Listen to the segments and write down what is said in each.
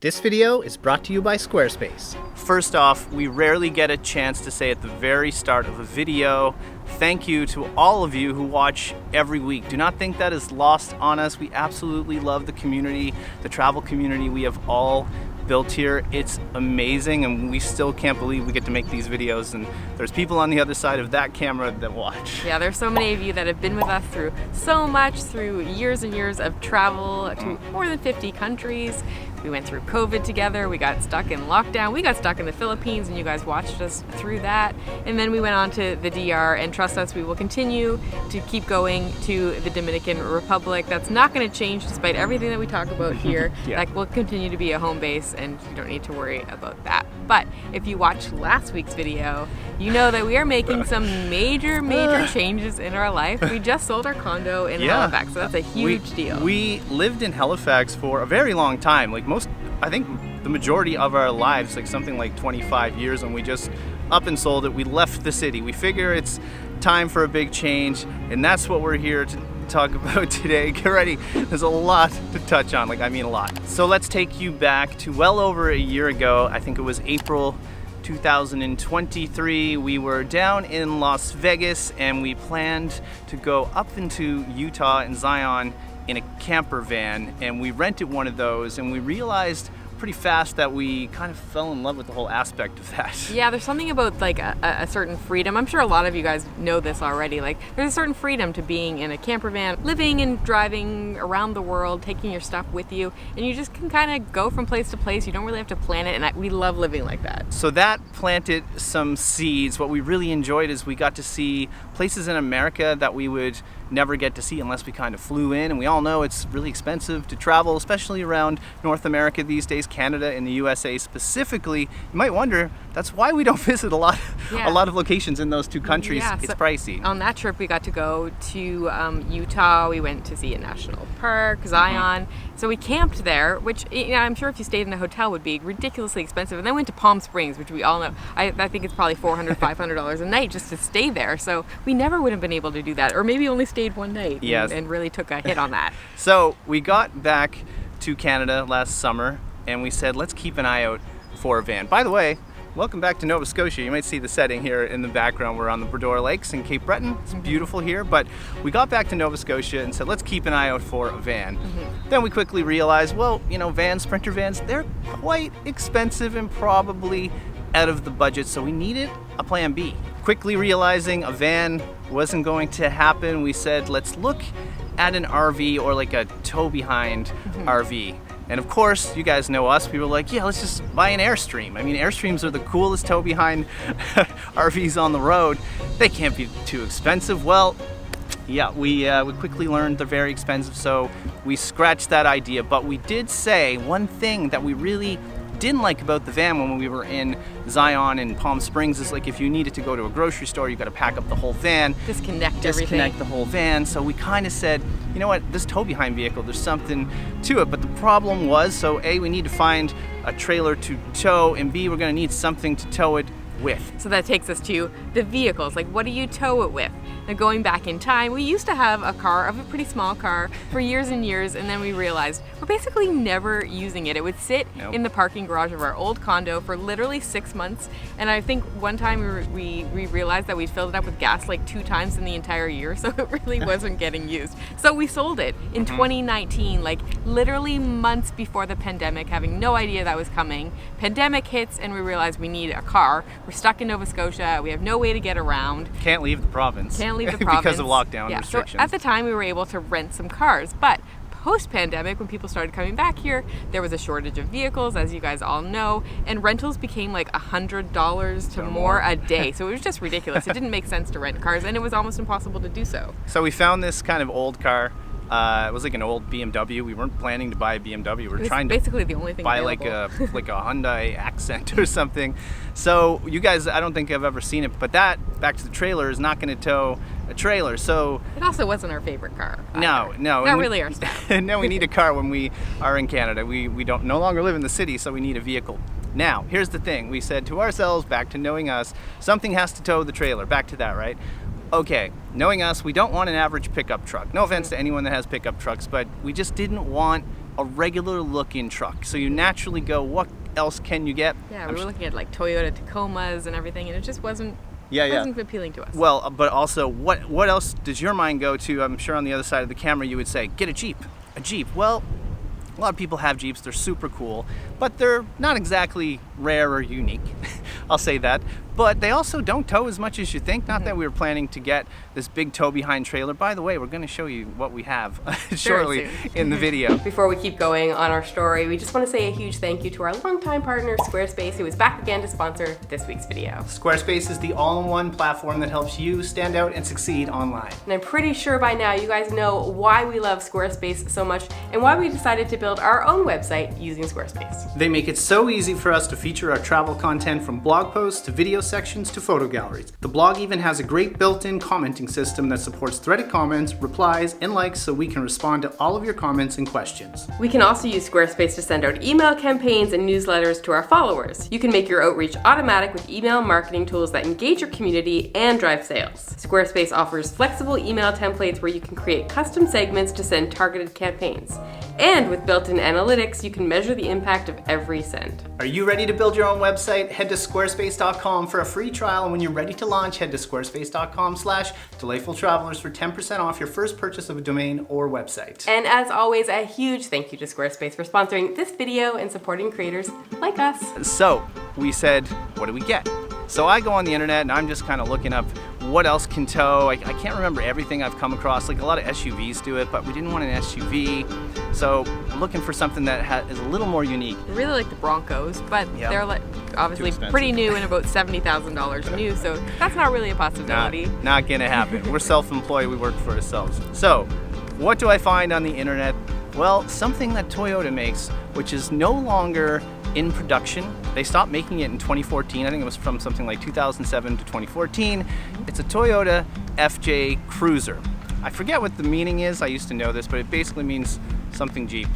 This video is brought to you by Squarespace. First off, we rarely get a chance to say at the very start of a video, thank you to all of you who watch every week. Do not think that is lost on us. We absolutely love the community, the travel community we have all built here. It's amazing, and we still can't believe we get to make these videos, and there's people on the other side of that camera that watch. Yeah, there's so many of you that have been with us through so much, through years and years of travel to more than 50 countries. We went through COVID together, we got stuck in lockdown, we got stuck in the Philippines, and you guys watched us through that. And then we went on to the DR, and trust us, we will continue to keep going to the Dominican Republic. That's not going to change despite everything that we talk about here. Yeah. That will continue to be a home base, and you don't need to worry about that. But if you watched last week's video, you know that we are making some major changes in our life. We just sold our condo in Halifax, so that's a huge deal. We lived in Halifax for a very long time, I think the majority of our lives, like something like 25 years, and we just up and sold it. We left the city. We figure it's time for a big change, and that's what we're here to talk about today. Get ready, there's a lot to touch on, a lot. So let's take you back to well over a year ago. I think it was April 2023. We were down in Las Vegas, and we planned to go up into Utah and Zion in a camper van, and we rented one of those, and we realized pretty fast that we kind of fell in love with the whole aspect of that. Yeah, there's something about a certain freedom. I'm sure a lot of you guys know this already. There's a certain freedom to being in a camper van, living and driving around the world, taking your stuff with you, and you just can kind of go from place to place. You don't really have to plan it, and we love living like that. So that planted some seeds. What we really enjoyed is we got to see places in America that we would never get to see unless we kind of flew in, and we all know it's really expensive to travel, especially around North America these days, Canada and the USA specifically. You might wonder, that's why we don't visit a lot of locations in those two countries. Yeah, it's pricey. On that trip, we got to go to Utah. We went to see a national park, Zion. So we camped there, which I'm sure if you stayed in a hotel would be ridiculously expensive. And then went to Palm Springs, which we all know, I think it's probably $400, $500 a night just to stay there. So we never would have been able to do that, or maybe only stayed one night. Yes. and really took a hit on that. So we got back to Canada last summer, and we said, let's keep an eye out for a van. By the way, welcome back to Nova Scotia. You might see the setting here in the background. We're on the Breton Lakes in Cape Breton. It's beautiful here, but we got back to Nova Scotia and said, let's keep an eye out for a van. Then we quickly realized, vans, Sprinter vans, they're quite expensive and probably out of the budget, so we needed a plan B. Quickly realizing a van wasn't going to happen, we said, let's look at an RV, or a tow-behind RV. And of course, you guys know us, we were like, yeah, let's just buy an Airstream. I mean, Airstreams are the coolest tow-behind RVs on the road. They can't be too expensive. Well, yeah, we quickly learned they're very expensive, so we scratched that idea. But we did say one thing that we really didn't like about the van when we were in Zion and Palm Springs is if you needed to go to a grocery store, you got to pack up the whole van, disconnect the whole van. So we kind of said, you know what, this tow behind vehicle, there's something to it. But the problem was, so A, we need to find a trailer to tow, and B, we're going to need something to tow it with. So that takes us to the vehicles. What do you tow it with? Now, going back in time, we used to have a pretty small car for years and years, and then we realized we're basically never using it. It would sit in the parking garage of our old condo for literally 6 months, and I think one time we realized that we filled it up with gas 2 times in the entire year, so it really wasn't getting used. So we sold it in 2019, literally months before the pandemic, having no idea that was coming. Pandemic hits, and we realized we need a car. We're stuck in Nova Scotia. We have no way to get around. Can't leave the province. Because of lockdown restrictions. So at the time, we were able to rent some cars, but post-pandemic, when people started coming back here, there was a shortage of vehicles, as you guys all know, and rentals became $100 to more a day. So it was just ridiculous. It didn't make sense to rent cars, and it was almost impossible to do so. So we found this kind of old car. It was an old BMW. We weren't planning to buy a BMW. We were trying to basically the only thing buy available. a Hyundai Accent or something. So you guys, I don't think I've ever seen it, but that, back to the trailer, is not going to tow a trailer. So it also wasn't our favorite car. No. Not really our style. No, we need a car when we are in Canada. We no longer live in the city, so we need a vehicle. Now, here's the thing. We said to ourselves, back to knowing us, something has to tow the trailer. Back to that, right? Okay, knowing us, we don't want an average pickup truck. No offense to anyone that has pickup trucks, but we just didn't want a regular looking truck. So you naturally go, what else can you get? Yeah, we were looking at like Toyota Tacomas and everything, and it just wasn't appealing to us. Well, but also, what else does your mind go to? I'm sure on the other side of the camera you would say, get a Jeep. A Jeep. Well, a lot of people have Jeeps. They're super cool, but they're not exactly rare or unique. I'll say that. But they also don't tow as much as you think. Not that we were planning to get this big tow behind trailer. By the way, we're going to show you what we have shortly in the video. Before we keep going on our story, we just want to say a huge thank you to our longtime partner, Squarespace, who is back again to sponsor this week's video. Squarespace is the all-in-one platform that helps you stand out and succeed online. And I'm pretty sure by now you guys know why we love Squarespace so much and why we decided to build our own website using Squarespace. They make it so easy for us to feature our travel content, from blog posts to video sections to photo galleries. The blog even has a great built-in commenting system that supports threaded comments, replies, and likes, so we can respond to all of your comments and questions. We can also use Squarespace to send out email campaigns and newsletters to our followers. You can make your outreach automatic with email marketing tools that engage your community and drive sales. Squarespace offers flexible email templates where you can create custom segments to send targeted campaigns. And with built-in analytics, you can measure the impact of every send. Are you ready to build your own website? Head to squarespace.com for a free trial, and when you're ready to launch, head to squarespace.com/delightfultravelers for 10% off your first purchase of a domain or website. And as always, a huge thank you to Squarespace for sponsoring this video and supporting creators like us. So we said, what do we get? So I go on the internet and I'm just kind of looking up what else can tow. I can't remember everything I've come across. Like, a lot of SUVs do it, but we didn't want an SUV. So I'm looking for something that is a little more unique. I really like the Broncos, but they're like obviously pretty new and about $70,000 new, so that's not really a possibility. Not gonna happen. We're self-employed, we work for ourselves. So what do I find on the internet? Well, something that Toyota makes, which is no longer in production. They stopped making it in 2014. I think it was from something like 2007 to 2014. It's a Toyota FJ Cruiser. I forget what the meaning is. I used to know this, but it basically means something Jeep.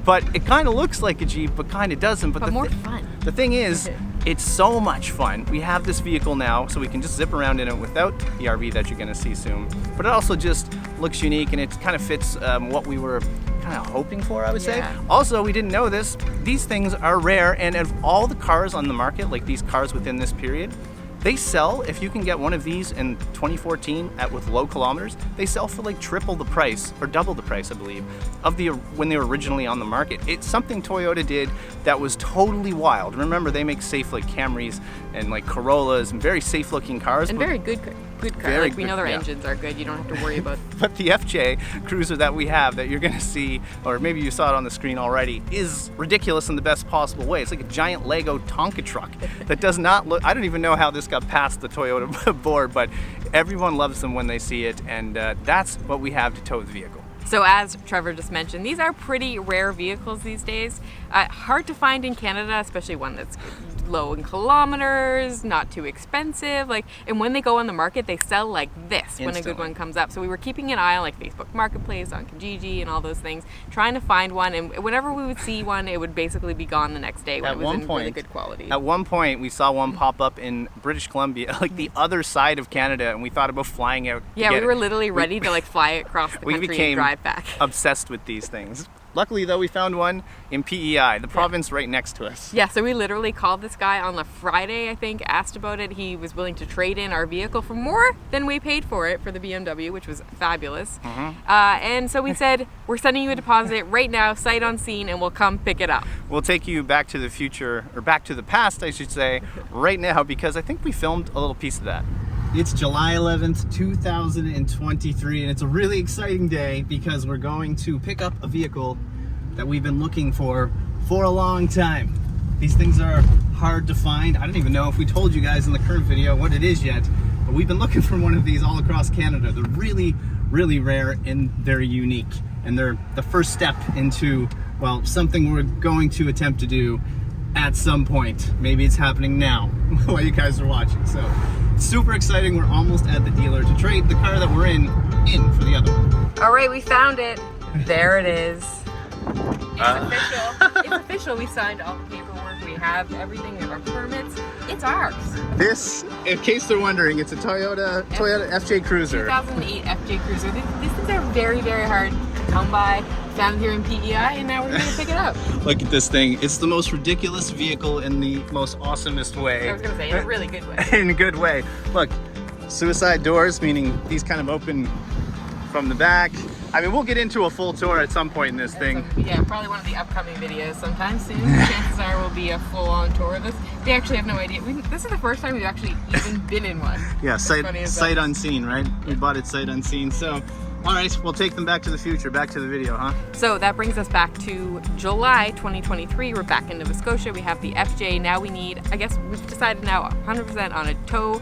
But it kind of looks like a Jeep, but kind of doesn't. But more fun. The thing is, it's so much fun. We have this vehicle now, so we can just zip around in it without the RV that you're gonna see soon. But it also just looks unique, and it kind of fits what we were kind of hoping for, I would say. Also, we didn't know this, these things are rare, and of all the cars on the market, like these cars within this period, they sell, if you can get one of these in 2014 with low kilometers, they sell for like triple the price, or double the price, I believe, of when they were originally on the market. It's something Toyota did that was totally wild. Remember, they make safe like Camrys and like Corollas and very safe looking cars. And very good cars. Like, we know their engines are good. You don't have to worry about. But the FJ Cruiser that we have, that you're gonna see, or maybe you saw it on the screen already, is ridiculous in the best possible way. It's like a giant Lego Tonka truck that does not look, I don't even know how this got past the Toyota board, but everyone loves them when they see it, and that's what we have to tow the vehicle. So as Trevor just mentioned, these are pretty rare vehicles these days. Hard to find in Canada, especially one that's low in kilometers, not too expensive. And when they go on the market, they sell like this instantly when a good one comes up. So we were keeping an eye on like Facebook Marketplace, on Kijiji, and all those things, trying to find one. And whenever we would see one, it would basically be gone the next day when it was in really good quality. At one point, we saw one pop up in British Columbia, like the other side of Canada, and we thought about flying out. Yeah, we were literally ready to like fly across the country and drive back. Obsessed with these things. Luckily though, we found one in PEI, the province right next to us. Yeah, so we literally called this guy on the Friday, I think, asked about it. He was willing to trade in our vehicle for more than we paid for it for the BMW, which was fabulous. And so we said, we're sending you a deposit right now, sight unseen, and we'll come pick it up. We'll take you back to the future, or back to the past, I should say, right now, because I think we filmed a little piece of that. It's July 11th, 2023, and it's a really exciting day because we're going to pick up a vehicle that we've been looking for a long time. These things are hard to find. I don't even know if we told you guys in the current video what it is yet, but we've been looking for one of these all across Canada. They're really, really rare, and they're unique, and they're the first step into, well, something we're going to attempt to do at some point. Maybe it's happening now while you guys are watching. So super exciting. We're almost at the dealer to trade the car that we're in for the other one. All right, we found it. There it is. It's official. It's official. We signed all the paperwork. We have everything. We have our permits. It's ours. This, in case they're wondering, it's a Toyota FJ Cruiser. 2008 FJ Cruiser. These things are very, very hard to come by. found it here in PEI, and now we're gonna pick it up. Look at this thing. It's the most ridiculous vehicle in the most awesomest way. I was gonna say, in a really good way. In a good way. Look, suicide doors, meaning these kind of open from the back. I mean, we'll get into a full tour at some point in this thing. Yeah, probably one of the upcoming videos sometime soon. Chances are will be a full-on tour of this. They actually have no idea. This is the first time we've actually even been in one. Yeah, sight unseen, right? We bought it sight unseen. So, all right, we'll take them back to the future, back to the video, huh? So that brings us back to July 2023. We're back in Nova Scotia. We have the FJ. Now we need, I guess we've decided now 100% on a tow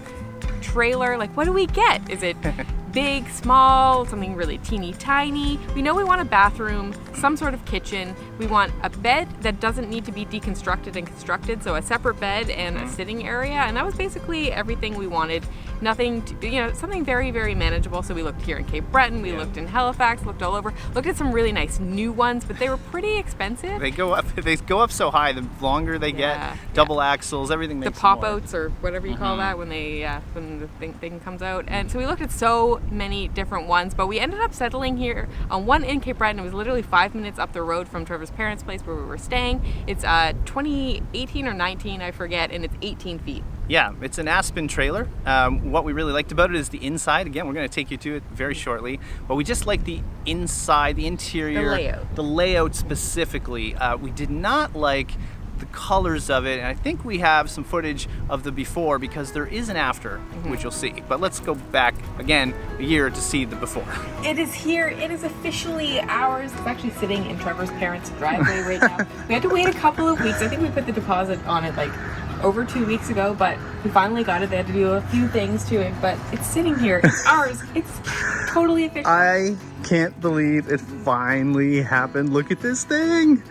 trailer. Like, what do we get? Is it big, small, something really teeny tiny? We know we want a bathroom, some sort of kitchen. We want a bed that doesn't need to be deconstructed and constructed, so a separate bed and a sitting area. And that was basically everything we wanted. Nothing, something very, very manageable. So we looked here in Cape Breton, we looked in Halifax, looked all over, looked at some really nice new ones, but they were pretty expensive. They go up so high, the longer they get, double axles, everything makes the pop-outs or whatever you call that when the thing comes out. And so we looked at so many different ones, but we ended up settling here on one in Cape Breton. It was literally 5 minutes up the road from Trevor's parents' place where we were staying. It's 2018 or 19, I forget, and it's 18 feet. Yeah, it's an Aspen trailer. What we really liked about it is the inside. Again, we're going to take you to it very shortly. But we just like the inside, the interior, the layout specifically. We did not like the colors of it, and I think we have some footage of the before because there is an after, which you'll see. But let's go back again a year to see the before. It is here. It is officially ours. It's actually sitting in Trevor's parents' driveway right now. We had to wait a couple of weeks. I think we put the deposit on it like over 2 weeks ago, but we finally got it. They had to do a few things to it, but it's sitting here. It's ours. It's totally official. I can't believe it finally happened. Look at this thing.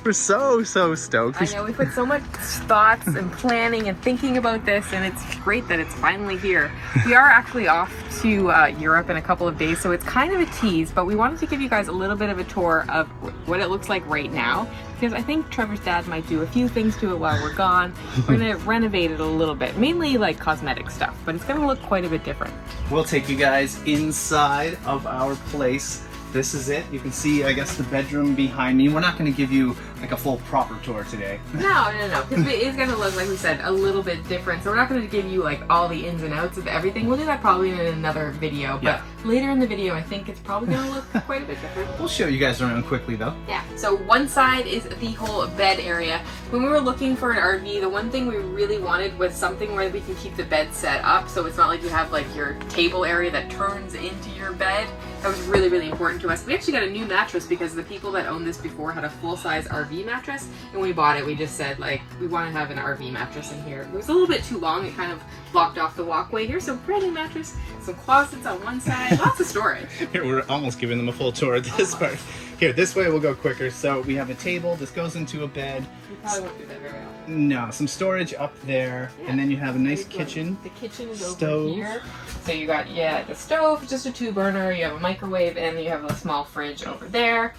We're so stoked. I know, we put so much thoughts and planning and thinking about this, and it's great that it's finally here. We are actually off to Europe in a couple of days, so it's kind of a tease, but we wanted to give you guys a little bit of a tour of what it looks like right now, because I think Trevor's dad might do a few things to it while we're gone. We're gonna renovate it a little bit, mainly like cosmetic stuff, but it's gonna look quite a bit different. We'll take you guys inside of our place. This is it. You can see, I guess, the bedroom behind me. We're not going to give you like a full proper tour today. No, because it is going to look, like we said, a little bit different. So we're not going to give you like all the ins and outs of everything. We'll do that probably in another video. But later in the video, I think it's probably going to look quite a bit different. We'll show you guys around quickly, though. Yeah. So one side is the whole bed area. When we were looking for an RV, the one thing we really wanted was something where we can keep the bed set up. So it's not like you have like your table area that turns into your bed. That was really, really important to us. We actually got a new mattress because the people that owned this before had a full-size RV mattress. And when we bought it, we just said, like, we want to have an RV mattress in here. It was a little bit too long. It kind of blocked off the walkway here. So brand new mattress, some closets on one side, lots of storage. Here, we're almost giving them a full tour of this part. Here, this way we'll go quicker. So we have a table. This goes into a bed. We probably won't do that very often. No, some storage up there, and then you have a nice kitchen. The kitchen is stove. over here. So you got, the stove, just a 2-burner, you have a microwave, and you have a small fridge over there.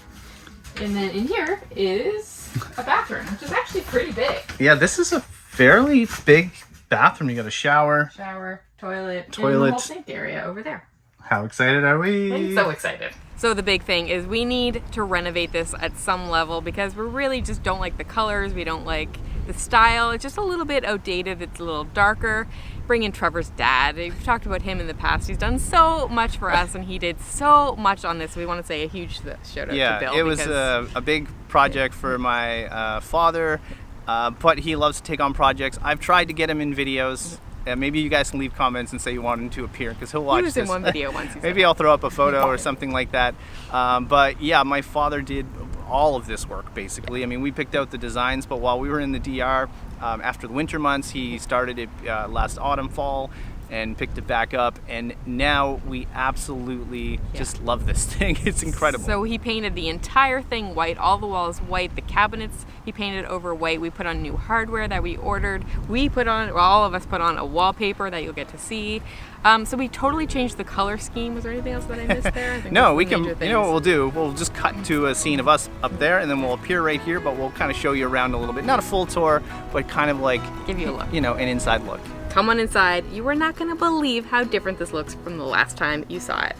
And then in here is a bathroom, which is actually pretty big. Yeah, this is a fairly big bathroom. You got a shower, toilet, and the whole sink area over there. How excited are we? I'm so excited. So the big thing is we need to renovate this at some level because we really just don't like the colors. We don't like the style. It's just a little bit outdated. It's a little darker. Bring in Trevor's dad. We've talked about him in the past. He's done so much for us, and he did so much on this. We want to say a huge shout out to Bill. Yeah, it was a big project for my father, but he loves to take on projects. I've tried to get him in videos. Maybe you guys can leave comments and say you want him to appear because he'll watch this. He was in one video once. Maybe I'll throw up a photo or something like that. But yeah, my father did all of this work basically. I mean, we picked out the designs, but while we were in the DR, after the winter months, he started it last autumn, fall, and picked it back up, and now we absolutely just love this thing. It's incredible. So he painted the entire thing white, all the walls white, the cabinets he painted over white. We put on new hardware that we ordered. We put on, all of us put on a wallpaper that you'll get to see. So we totally changed the color scheme. Was there anything else that I missed there? I think no, we can, you know what we'll do? We'll just cut to a scene of us up there, and then we'll appear right here, but we'll kind of show you around a little bit. Not a full tour, but kind of like, give you a look. You know, an inside look. Come on inside. You are not going to believe how different this looks from the last time you saw it.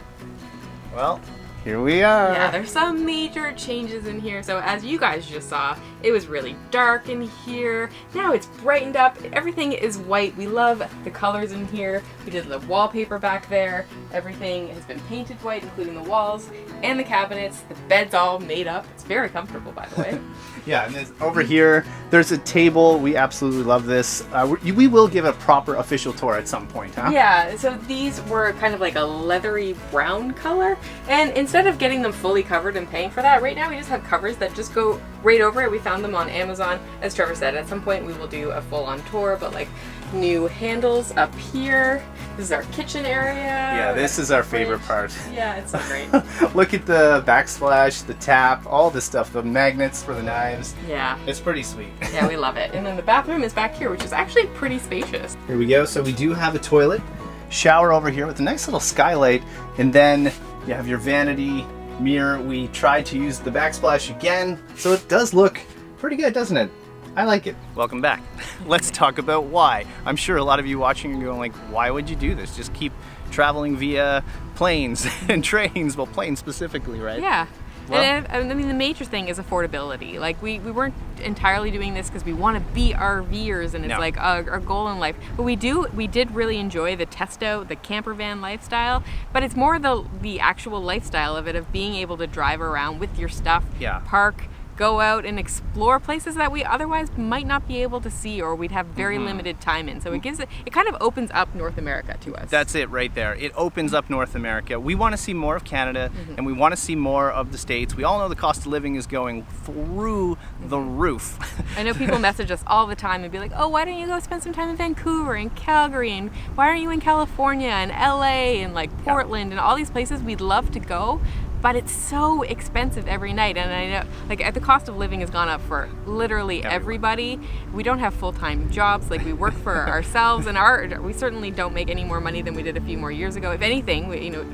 Well, here we are. Yeah, there's some major changes in here. So as you guys just saw, it was really dark in here. Now it's brightened up. Everything is white. We love the colors in here. We did the wallpaper back there. Everything has been painted white, including the walls and the cabinets. The bed's all made up. It's very comfortable, by the way. Yeah, and over here, there's a table. We absolutely love this. We will give a proper official tour at some point, huh? Yeah, so these were kind of like a leathery brown color. And instead of getting them fully covered and paying for that, right now we just have covers that just go right over it. We found them on Amazon. As Trevor said, at some point we will do a full-on tour, but like new handles up here. This is our kitchen area. Yeah, this is our favorite part. Yeah, it's so great. Look at the backsplash, the tap, all this stuff, the magnets for the knives. Yeah. It's pretty sweet. Yeah, we love it. And then the bathroom is back here, which is actually pretty spacious. Here we go. So we do have a toilet, shower over here with a nice little skylight, and then you have your vanity mirror. We tried to use the backsplash again, so it does look pretty good, doesn't it? I like it. Welcome back. Let's talk about why. I'm sure a lot of you watching are going like, why would you do this? Just keep traveling via planes and trains, well, planes specifically, right? Yeah. Well, and I mean, the major thing is affordability. Like, we weren't entirely doing this because we want to be RVers and it's like our goal in life. But we did really enjoy the test out, the camper van lifestyle. But it's more the actual lifestyle of it, of being able to drive around with your stuff, park, go out and explore places that we otherwise might not be able to see, or we'd have very limited time in. So it kind of opens up North America to us. That's it right there. It opens up North America. We want to see more of Canada and we want to see more of the States. We all know the cost of living is going through the roof. I know people message us all the time and be like, oh, why don't you go spend some time in Vancouver and Calgary, and why aren't you in California and LA and like Portland and all these places we'd love to go. But it's so expensive every night, and I know, like, the cost of living has gone up for literally everybody. We don't have full-time jobs, like we work for ourselves, and we certainly don't make any more money than we did a few more years ago. If anything,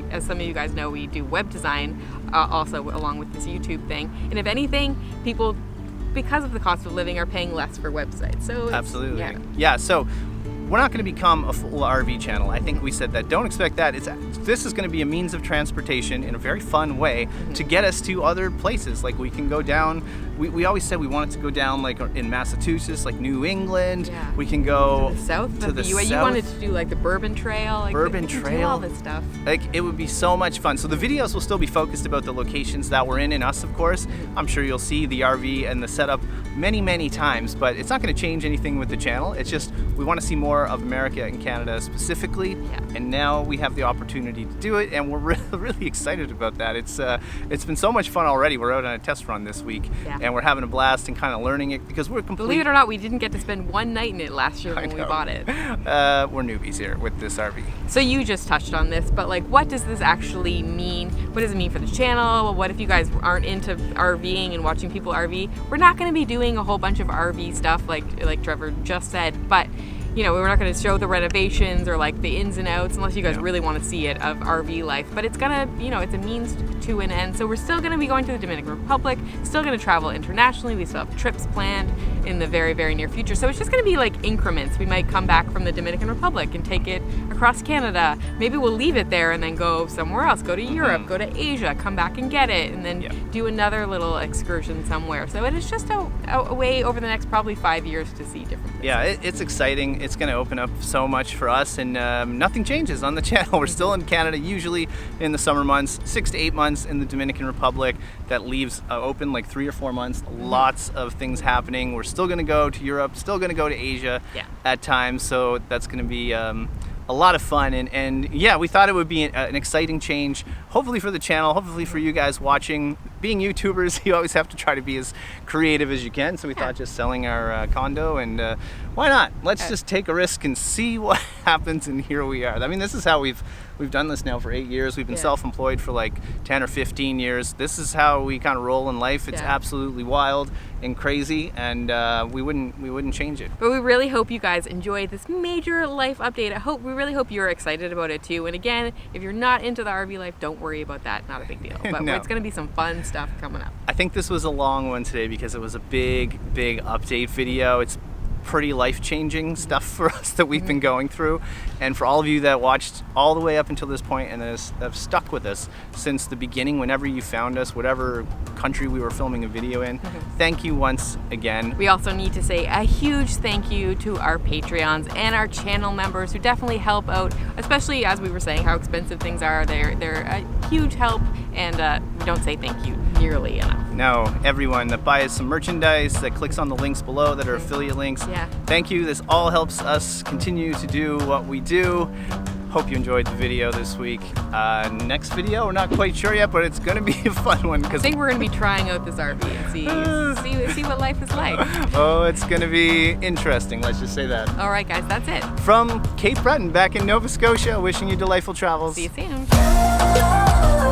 as some of you guys know, we do web design also along with this YouTube thing, and if anything, people, because of the cost of living, are paying less for websites. So absolutely, yeah. So we're not going to become a full RV channel. I think we said that. Don't expect that. This is going to be a means of transportation in a very fun way to get us to other places. Like we can go down, we always said we wanted to go down like in Massachusetts, like New England. Yeah. We can go to the south of the US. You wanted to do like the Bourbon Trail. Like Bourbon Trail. Do all this stuff. Like it would be so much fun. So the videos will still be focused about the locations that we're in, and us, of course. I'm sure you'll see the RV and the setup many times, but it's not going to change anything with the channel. It's just we want to see more of America and Canada specifically, and now we have the opportunity to do it, and we're really excited about that. It's been so much fun already. We're out on a test run this week, and we're having a blast and kind of learning it because we're complete. Believe it or not, we didn't get to spend one night in it last year when we bought it. We're newbies here with this RV. So you just touched on this, but like, what does this actually mean? What does it mean for the channel? What if you guys aren't into RVing and watching people RV? We're not going to be doing a whole bunch of RV stuff like Trevor just said, but we're not going to show the renovations or like the ins and outs unless you guys really want to see it of RV life. But it's gonna, it's a means to an end. So we're still going to be going to the Dominican Republic, still going to travel internationally. We still have trips planned in the very, very near future. So it's just going to be like increments. We might come back from the Dominican Republic and take it across Canada. Maybe we'll leave it there and then go somewhere else, go to Europe, go to Asia, come back and get it, and then do another little excursion somewhere. So it is just a way over the next probably 5 years to see different places. Yeah, it's exciting. It's going to open up so much for us, and nothing changes on the channel. We're still in Canada, usually in the summer months, 6 to 8 months in the Dominican Republic. That leaves open like 3 or 4 months. Lots of things happening. We're still going to go to Europe, still going to go to Asia at times, so that's going to be a lot of fun, and yeah, we thought it would be an exciting change, hopefully for the channel, hopefully for you guys watching. Being YouTubers, you always have to try to be as creative as you can, so we thought just selling our condo, and why not? Let's just take a risk and see what happens, and here we are. I mean, this is how we've done this now for 8 years. We've been self-employed for like 10 or 15 years. This is how we kind of roll in life. It's absolutely wild and crazy, and we wouldn't change it. But we really hope you guys enjoyed this major life update. We really hope you're excited about it too. And again, if you're not into the RV life, don't worry about that. Not a big deal. But it's going to be some fun stuff coming up. I think this was a long one today because it was a big update video. It's pretty life-changing stuff for us that we've been going through. And for all of you that watched all the way up until this point and have stuck with us since the beginning, whenever you found us, whatever country we were filming a video in, thank you once again. We also need to say a huge thank you to our Patreons and our channel members who definitely help out, especially as we were saying how expensive things are. They're a huge help, and we don't say thank you nearly enough. No, everyone that buys some merchandise, that clicks on the links below that are affiliate links. Yeah. Thank you. This all helps us continue to do what we do. Hope you enjoyed the video this week. Next video, we're not quite sure yet, but it's going to be a fun one. I think we're going to be trying out this RV and see what life is like. Oh, it's going to be interesting. Let's just say that. All right, guys, that's it. From Cape Breton, back in Nova Scotia, wishing you delightful travels. See you soon.